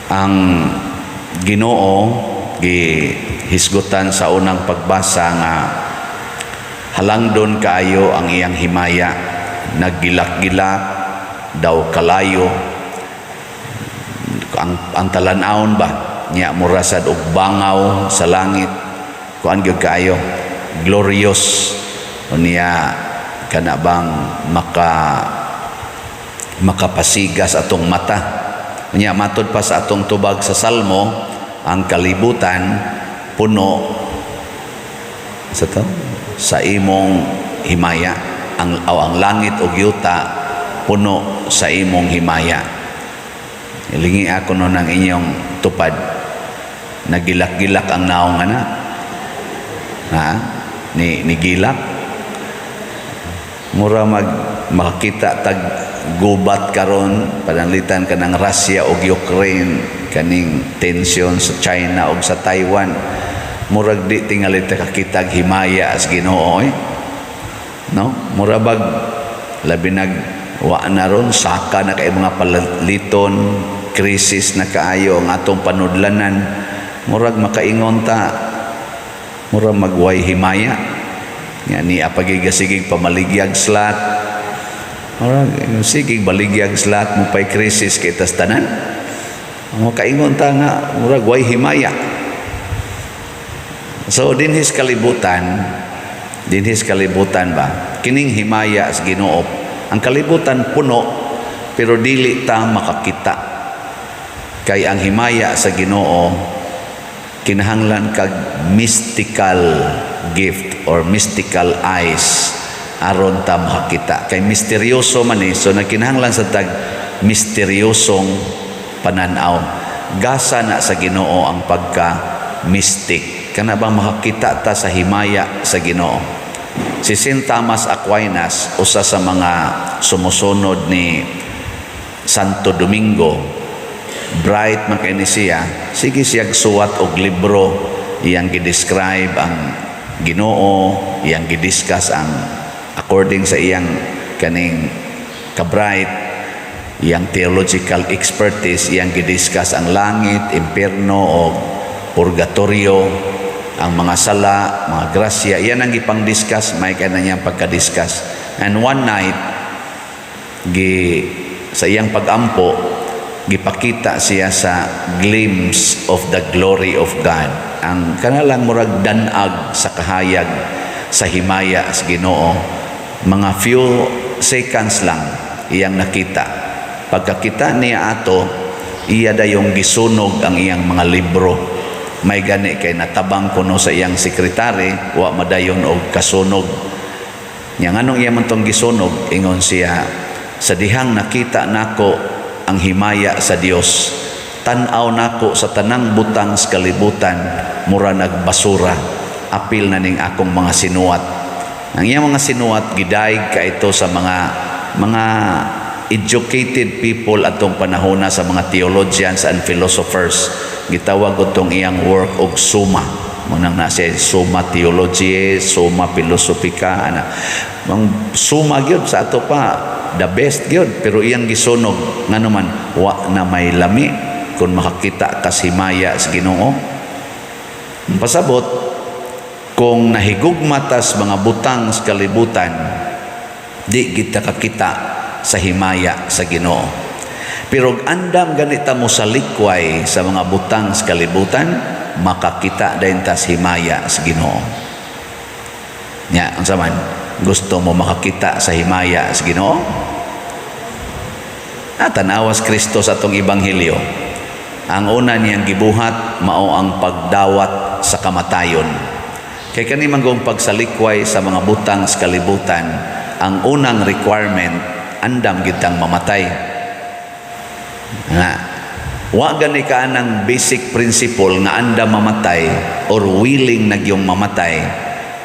Ang Ginoo gihisgutan sa unang pagbasa nga halangdon kaayo ang iyang himaya, naggilak-gilak daw kalayo ang talan-awon ba niya murasad og bangaw sa langit, kuan gyud kaayo glorious niya kana bang makapasigas atong mata. Niya matod pa sa atong tubag sa Salmo, ang kalibutan puno sa imong himaya, ang langit ug yuta puno sa imong himaya. Ilingi ako no ng inyong tupad, nagilak-gilak ang naong ana ni gilak mura makita tag gubat karon pananglitan kanang Russia ug Ukraine, kaning tension sa China ug sa Taiwan, murag di tingali ta kakitag himaya as Ginoo no, murabag labi nag wa na ron saka na kay mga palaliton, krisis na kaayo ang atong panudlanan, murag makaingon ta murag magway himaya nga ni apagigasigig pamaligyag slat, murag sigig baligyag slat mo pay krisis kay tas tanan, makaingon ta nga murag way himaya. So dinhis kalibutan ba kining himaya sa Ginoo, ang kalibutan puno pero dili ta makakita kay ang himaya sa Ginoo kinahanglan kag mystical gift or mystical eyes aron ta makakita, kay misteryoso man so nagkinahanglan sa tag misteryosong pananaw. Gasa na sa Ginoo ang pagka mystic, kana bang makakita ta sa himaya sa Ginoo. Si Saint Thomas Aquinas, usa sa mga sumusunod ni Santo Domingo, bright man kay ni siya, sige siyag suwat og libro, iyang gidescribe ang Ginoo, iyang gidiscuss ang according sa iyang kaning ka-bright, iyang theological expertise, iyang gidiscuss ang langit, impierno o purgatorio, ang mga sala, mga grasya, iyan ang ipang-discuss, may kananyang pagka-discuss. And one night, sa iyang pag-ampo, gipakita siya sa glimpse of the glory of God. Ang kanalang murag danag sa kahayag sa himaya sa Ginoo, mga few seconds lang iyang nakita. Pagkakita niya ato, iya dayong gisunog ang iyang mga libro. May gani kay natabang kuno sa iyang sekretary, wa madayon og kasunog. Nya nganong iya man tong gisunog, ingon siya, sa dihang nakita nako ang himaya sa Dios, tan-aw nako sa tanang butang sa kalibutan, mura nagbasura, apil na ning akong mga sinuwat. Ang iyang mga sinuwat gidaig ka ito sa mga educated people atong panahona, sa mga theologians and philosophers. Gitawag utong iyang work og Summa. Munang na siya Summa Theologiae, Summa Philosophica, ang Summa gyud sa ato pa the best gyud, pero iyang gisunog nganuman wa na may lami kung makakita kas himaya sa Ginoo. Pasabot kung nahigugma tas mga butang sa kalibutan, di kita kakita sa himaya sa Ginoo. Pero andam ganita mo sa likway sa mga butang sa kalibutan, makakita din tas himaya sa Ginoo. Nya, ang saman, gusto mo makakita sa himaya sa Ginoo? Tanawas Kristo sa atong Ebanghelyo. Ang una niyang gibuhat mao ang pagdawat sa kamatayon. Kay kani manggong pagsalikway sa mga butang sa kalibutan, ang unang requirement, andam gitang mamatay. Wa gani ka ng basic principle nga anda mamatay or willing na gyung mamatay,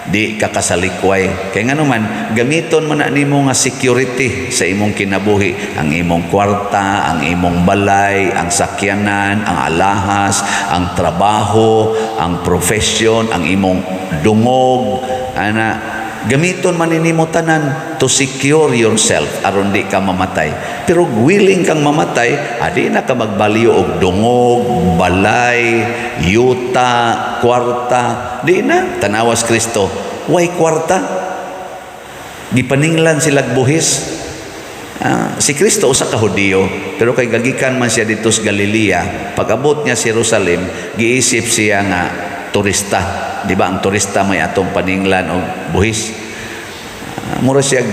di ka kasalikway. Kaya nga naman, gamiton mo na nimo nga security sa imong kinabuhi, ang imong kwarta, ang imong balay, ang sakyanan, ang alahas, ang trabaho, ang profession, ang imong dungog, Gamiton man ninimo tanan to secure yourself aron di ka mamatay. Pero willing kang mamatay, adi na ka magbaliw og dungog, balay, yuta, kwarta. Di na tanawas Kristo. Why kwarta? Gipaninglan sila buhis. Si Kristo usa ka Hudiyo, pero kay gagikan man siya dito sa Galilea, pag-abot niya sa Jerusalem, giisip siya nga turista. Di ba ang turista may atong paninglan o buhis? Mura siya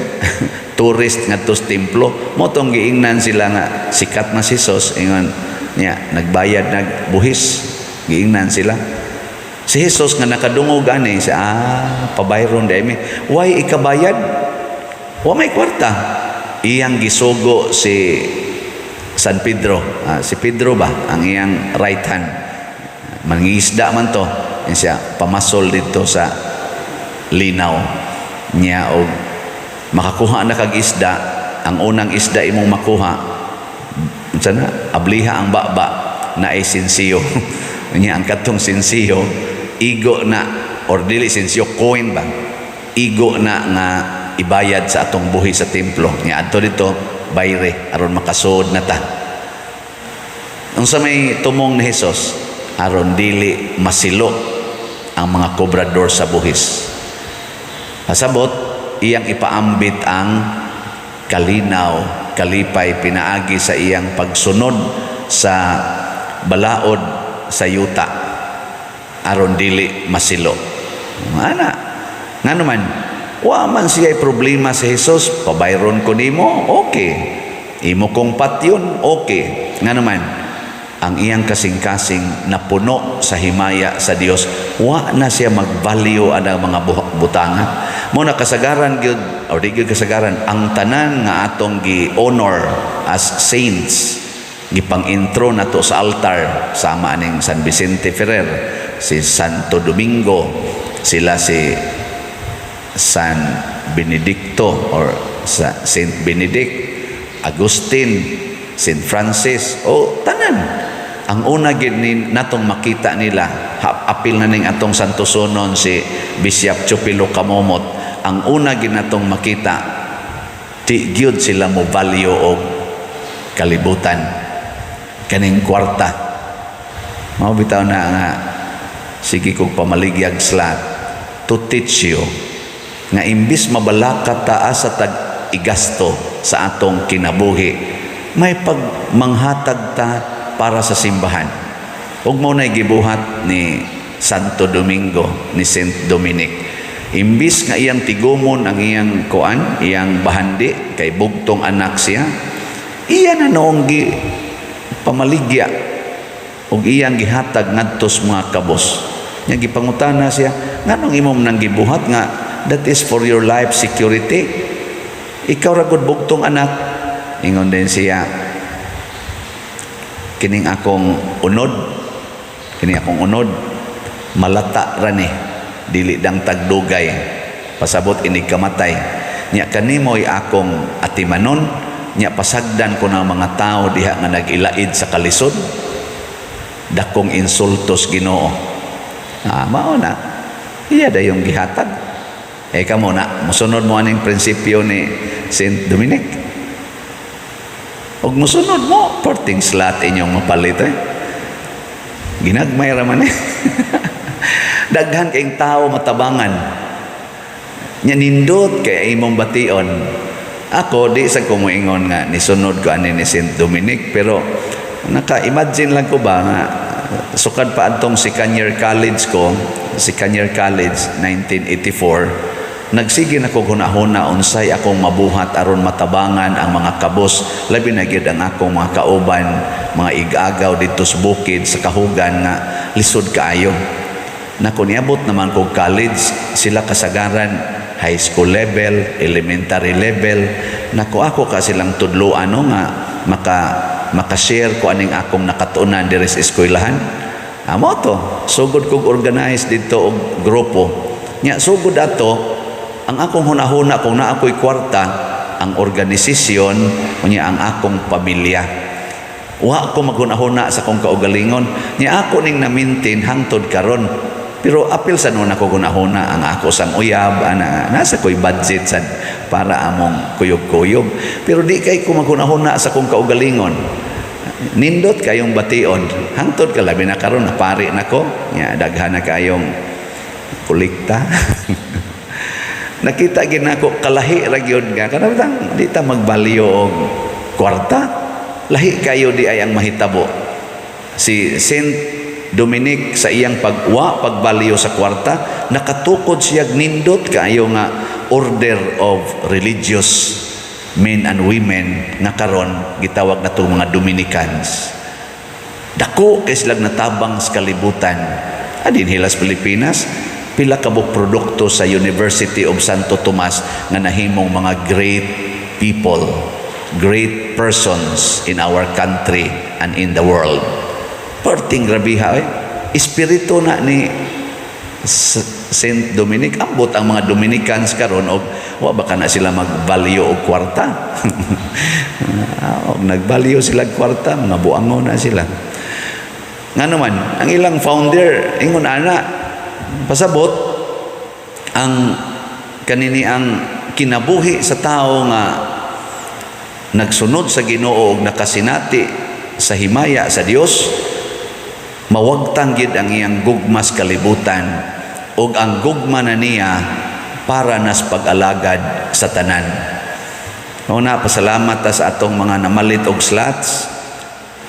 tourist nga tos templo. Motong giingnan sila nga sikat na si Jesus, ingon niya nagbayad nag buhis. Giingnan sila. Si Jesus nga nakadungog ani siya, pabayron dai mi. Why ikabayad? Wa may kwarta. Iyang gisugo si San Pedro, si Pedro ba ang iyang right hand, mangingisda man to, yan siya pamasol dito sa linaw niya og makakuha na kag isda. Ang unang isda imong makuha sana abliha ang baba na ay sinsiyo niya ang katong sinsiyo igo na or dili sinsiyo coin ba igo na nga ibayad sa atong buhi sa templo niya adto dito bayre aron makasud na ta. Unsa may tumong ni Hesus aron dili masilo ang mga kobrador sa buhis. Pasabot iyang ipaambit ang kalinaw, kalipay pinaagi sa iyang pagsunod sa balaod sa yuta aron dili masilo. Nga naman wa man siya problema sa Hesus, pabayron ko nimo, okay. Imo kong patyon, okay. Nga naman, ang iyang kasing-kasing napuno sa himaya sa Dios, wa na siya magbalyo ang mga butanga. Mo na kasagaran gyud o di gyud kasagaran ang tanan nga atong gi-honor as saints, gipang-intro nato sa altar sama aning San Vicente Ferrer, si Santo Domingo, sila si San Benedicto or Saint Benedict, Agustin, Saint Francis, tanan. Ang una gid natong makita nila, apil na ning atong santosonon si Bishop Chupilo Kamomot, ang una gid natong makita, di gyud sila mo value og kalibutan, kaning kwarta. Mao bitaw na nga, sige kong pamaligyag slat, to teach you, nga imbis mabalaka taas sa tag-igasto sa atong kinabuhi, may pagmanghatag ta para sa simbahan. Ug mo na gibuhat ni Santo Domingo, ni Saint Dominic. Imbis nga iyang tigumon ang iyang kuan, iyang bahandi, kay bugtong anak siya, iya na noong pamaligya ug iyang gihatag ngadtos mga kabos. Nya gipangutana siya, nganong imong nang gibuhat nga that is for your life security? Ikaw ra gud bugtong anak. Ingon din siya, kining akong unod malata ra ni, dili dang tagdugay, pasabot inig kamatay. Nya kanimoy akong atimanon, nya pasagdan ko ng mga tao diha nga nagilaid sa kalisod, dakong insultos Ginoo. Mao na iya dayong gihatag. Kamo na musunod mo aning prinsipyo ni Saint Dominic, og musunod mo porting slat inyong mapalit ginagmay ra man daghan kayong tao matabangan nya nindot kay imong bation. Ako di sa ko moingon nga nisunod ko ani ni Saint Dominic, pero naka-imagine lang ko ba nga sukad pa adtong second-year college ko, second-year college 1984, nagsige na ko hunahuna unsay akong mabuhat aron matabangan ang mga kabos, labi na gyud ang akong mga kauban, mga igagaw dito sa bukid sa kahugan nga lisod kaayo. Nako niabot naman ko college, sila kasagaran high school level, elementary level. Nako ako ka silang tudloan nga maka-share ko aning akong nakatunan diri sa eskwelahan. Amo to, sugod kog organize dito og grupo. Nya sugod ato ang akong hunahuna kung na ako'y kwarta, ang organisasyon, kunya ang akong pamilya. Wa ako maghunahuna sa kong kaugalingon. Niya ako ning na-maintain hangtod karon. Pero apil sa nun ako gunahuna ang ako sang uyab, nasa ko'y budget sad para among kuyog-kuyog. Pero di kay ko maghunahuna sa kong kaugalingon. Nindot kayong bation. Hangtod ka labi na karon na pari na ko. Daghan na kayong kulikta. Nakita ginako kalahi ra gyud nga kanang di ta magbaliyo og kwarta. Lahi kayo di ay ang mahitabo. Si Saint Dominic sa iyang pagbaliyo sa kwarta, nakatukod siya nindot kaayo nga order of religious men and women nga karon gitawag na to mga Dominicans. Dako kay sila natabang sa kalibutan. Adin hilas Pilipinas, pila ka buk produkto sa University of Santo Tomas nga nahimong mga great people, great persons in our country and in the world. Perting grabiha espiritu na ni Saint Dominic. Ambot ang mga Dominicans karon og wa baka na sila magbalyo og kwarta. Og nagbalyo sila og kwarta, mga buangon na sila. Nga naman, ang ilang founder ingon ana pasabot ang kanini ang kinabuhi sa tao nga nagsunod sa Ginoo og nakasinati sa himaya sa Dios. Mawagtang gid ang iyang gugmas kalibutan ug ang gugma na niya para nas pag-alagad sa tanan. Una, pasalamat ta sa atong mga namalit og slots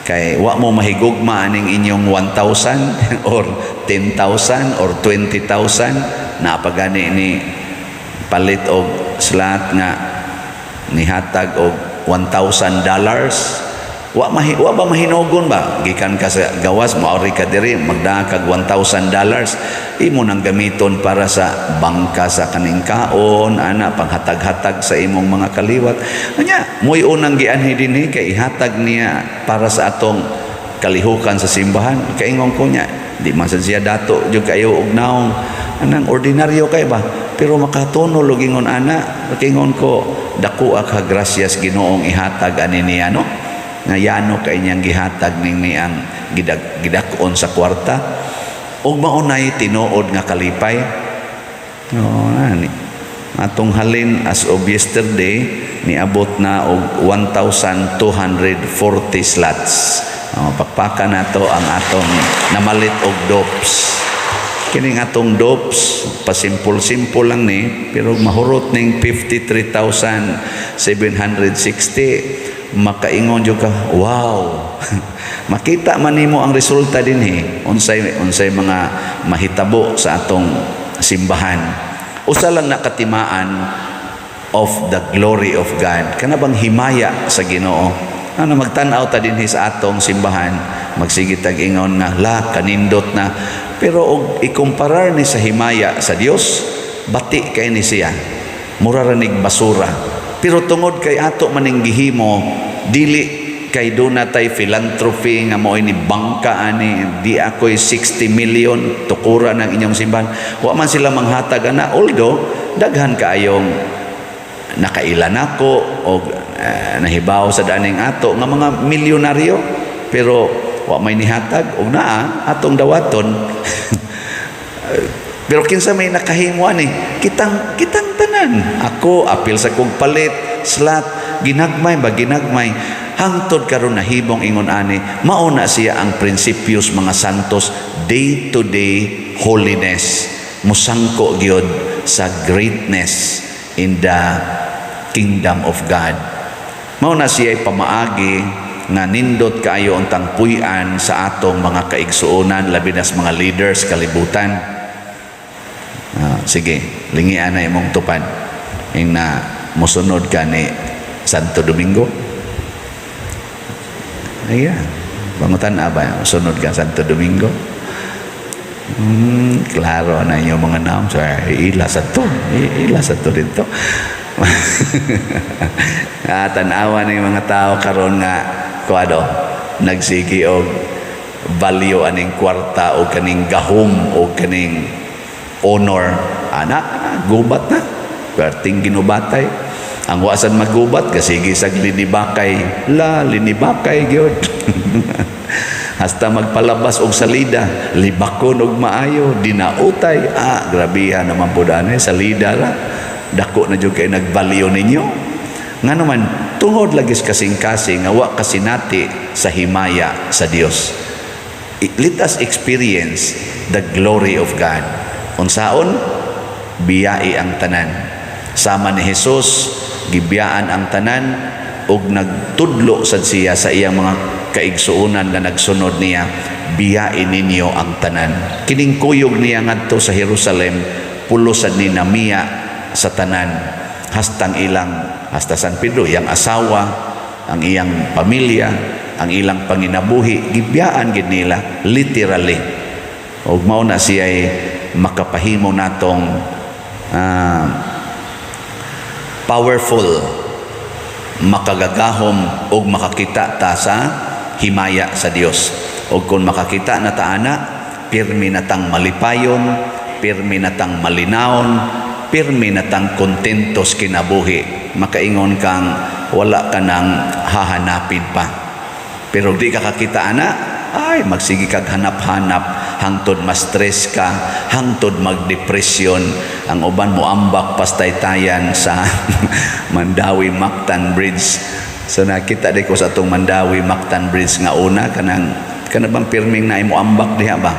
kay wa mo mahigugma aning inyong 1,000 or 10,000 or 20,000 na pagani ni palit og slot nga nihatag og $1,000. Wa ba mahinogon ba gikan ka sa gawas mo ari ka diri magdaag kag $1,000 imo nang gamiton para sa bangka sa kaning kaon ana panghatag-hatag sa imong mga kaliwat anya moy unang gianhi dinhi kay ihatag niya para sa atong kalihukan sa simbahan. Kaingon ko niya di man sad siya dato jud kayo og naong anang ordinaryo kay ba pero makatunol og ingon ana kaingon ko dako ka gracias Ginoong ihatag ani niya no nga yano kay niyang gihatag ning ang gidakon sa kwarta ug maunay tinuod nga kalipay. Ani atong halin as of yesterday niabot na og 1,240 slots. Pakpakan nato ang atong namalit og dopes. Kining atong dopes pasimpol-simpol lang ni pero mahurot ning 53,760. Makaingon jud ka wow. Makita man nimo ang resulta dinhi unsay mga mahitabo sa atong simbahan. Usa lang nakatimaan of the glory of God. Kana bang himaya sa Ginoo. Ano magtan-aw ta dinhi sa atong simbahan, magsigit tag ingon nga la kanindot na pero og ikumparar ni sa himaya sa Dios, bati kay ni siya. Mura ra nig basura. Pero tungod kay ato maning gihimo dili kay do natay philanthropy nga mao ni bangka ani di ako'y 60 million tukura ng inyong simbahan wa man sila manghatag ana although daghan kaayong nakailan ako o nahibaw sa daning ato nga mga milyonaryo pero wa may nihatag og naa atong dawaton. Pero kinsa may nakahimo ani kitang tanan ako apil sa kong palit slot ginagmay hangtod karon nahibong ingon ani mao na siya ang prinsipyos mga santos day to day holiness musangko gyud sa greatness in the kingdom of God. Mao na siya pamaagi nga nindot kaayo ang tangpuy-an sa atong mga kaigsuonan labi na sa mga leaders kalibutan. Sige, lingian na imong tupad ing na musunod ka ni Santo Domingo. Ayan, bangutan na ba musunod ka Santo Domingo? Klaro na yung mga naam. So, ila sa to dito. Tanawa na yung mga tao karon nga kuado nagsigi og value aning kwarta o kaning gahom o kaning honor ana gubat na perting ginubatay ang wasan magubat kasigi sag linibakay gyud. Hasta magpalabas og salida, libakon og maayo, dinautay. Grabihan naman po daan salida ra. Dako na jud kay nagbaliw ninyo. Nga naman, tungod lagi kasing-kasing, nga wa kasinati sa himaya sa Dios. Let us experience the glory of God. Unsaon? Biyai ang tanan. Sama ni Jesus, gibiyaan ang tanan, ug nagtudlo sad siya sa iyang mga kaigsuonan nga nagsunod niya, biyain ninyo ang tanan. Kining kuyog niya ngadto sa Jerusalem, pulosad ni namiya sa tanan, hasta San Pedro, iyang asawa, ang iyang pamilya, ang ilang panginabuhi, gibiyaan gid nila literally. Ug mao na siya ay makapahimo natong powerful, makagagahom ug makakita ta sa himaya sa Dios. Ug kung makakita na taana, pirmi na tang malipayon, pirmi na tang malinaon, pirmi na tang kontentos kinabuhi. Makaingon kang wala ka nang hahanapin pa. Pero di ka kakita ana, ay magsigi kag hanap-hanap, hangtod ma-stress ka, hangtod magdepresyon. Ang uban mo ambak pastaytayan sa Mandawi Mactan Bridge. So nakita di ko sa atong Mandawi Mactan Bridge nga una kanang pirming na imo ambak diha ba.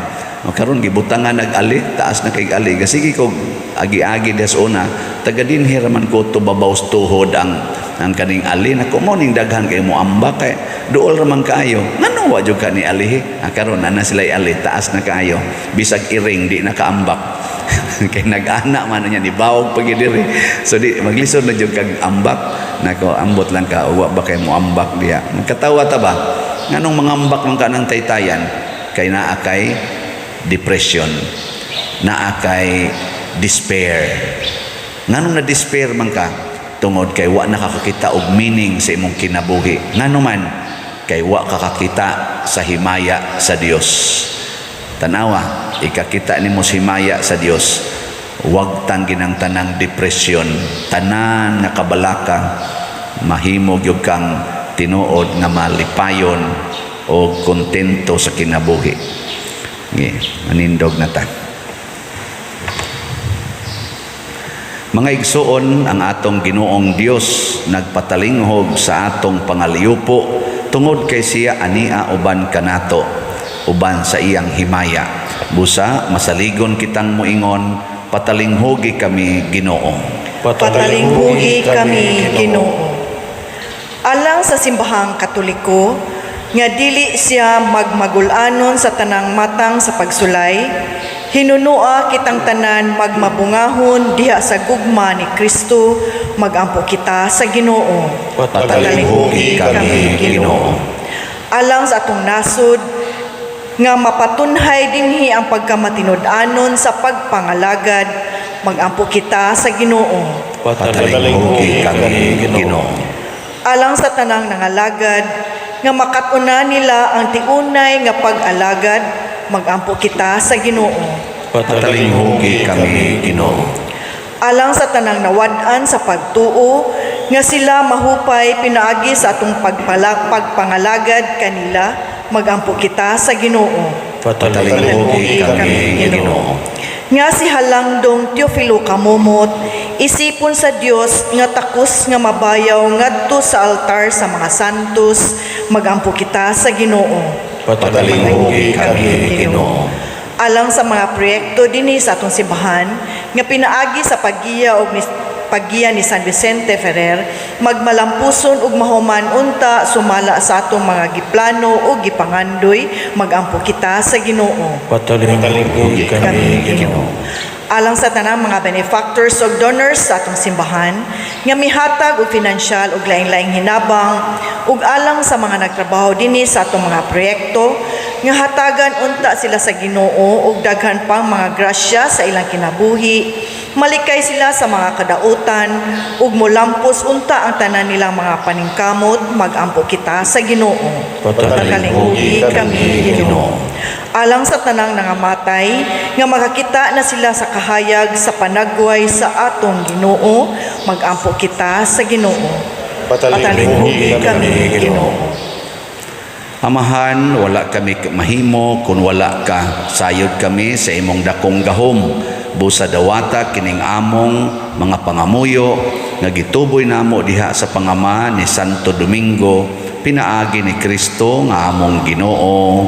Makaron gibutangan nag-ali, taas na kay ali. Sige ko agi-agi des una, taga dinhi raman ko to babaws tuhod ang kaning ali na mo ning daghan kay mo ambak kay duol raman kaayo. Ngano wa jud ka ni ali? Karon ana sila ali, taas na kaayo. Bisag iring di nakaambak. Kay nag-ana man niya ni bawog pagi diri. So di maglisod na jud kag ambak. Nako ambot lang ka wa ba kay mo ambak diha. Nagkatawa ta ba? Nganong mangambak man ka ng taytayan kay naa kay depression, naa kay despair. Nganong na despair man ka? Tungod kay wa nakakakita og meaning sa imong kinabuhi. Ngano man kay wa kakakita sa himaya sa Dios. Tanawa, ikakita nimo sa himaya sa Dios. Wag tang ginang tanang depression, tanan nga kabalaka, mahimo gyud kang tinuod nga malipayon o kontento sa kinabuhi. Manindog na ta. Mga igsuon, ang atong Ginoong Dios nagpatalinghog sa atong pangaliyupo tungod kay siya ania uban kanato, uban sa iyang himaya. Busa masaligon kitang muingon, patalinghogi kami Ginoo. Patalinghogi kami Ginoo. Alang sa simbahang Katoliko, nga dili siya magmagulanon sa tanang matang sa pagsulay, hinunua kitang tanan magmabungahon diha sa gugma ni Kristo, magampo kita sa Ginoo. Patalinghogi kami Ginoo. Alang sa atong nasod, nga mapatunhay dinhi ang pagkamatinud-anon sa pagpangalagad, magampo kita sa Ginoo. Patalinghogi kami Ginoo. Alang sa tanang nangalagad, nga makatuna nila ang tiunay nga pag-alagad, magampo kita sa Ginoo. Patalinghogi kami Ginoo. Alang sa tanang nawad-an sa pagtuo, nga sila mahupay pinaagi sa atong pagpangalagad kanila, magampo kita sa Ginoo. Patalinghogi kami Ginoo. Nga si Halangdong Teofilo Kamumot, isipon sa Dios nga takos nga mabayaw ngadto sa altar sa mga santos, magampo kita sa Ginoo. Patalinghogi kami Ginoo. Alang sa mga proyekto dinhi sa atong simbahan nga pinaagi sa paggiya ni San Vicente Ferrer, magmalampuson ug mahuman unta sumala sa atong mga giplano o gipangandoy, magampo kita sa Ginoo. Patalinghogi kami Ginoo. Alang sa tanang mga benefactors o donors sa atong simbahan, nga mihatag og pinansyal ug laing-laing hinabang, ug alang sa mga nagtrabaho dinhi sa atong mga proyekto, nga hatagan unta sila sa Ginoo ug daghan pang mga grasya sa ilang kinabuhi, malikay sila sa mga kadautan, ug molampos unta ang tanan nilang mga paningkamot, magampo kita sa Ginoo. Patalinghogi kami Ginoo. Alang sa tanang nangamatay, nga makakita na sila sa kahayag sa panagway sa atong Ginoo, magampo kita sa Ginoo. Patalinghogi kami Ginoo. Amahan, wala kami mahimo kung wala ka. Sayod kami sa imong dakong gahom. Busa dawata kining among mga pangamuyo nga gituboy namo diha sa pangama ni Santo Domingo, pinaagi ni Kristo nga among Ginoo.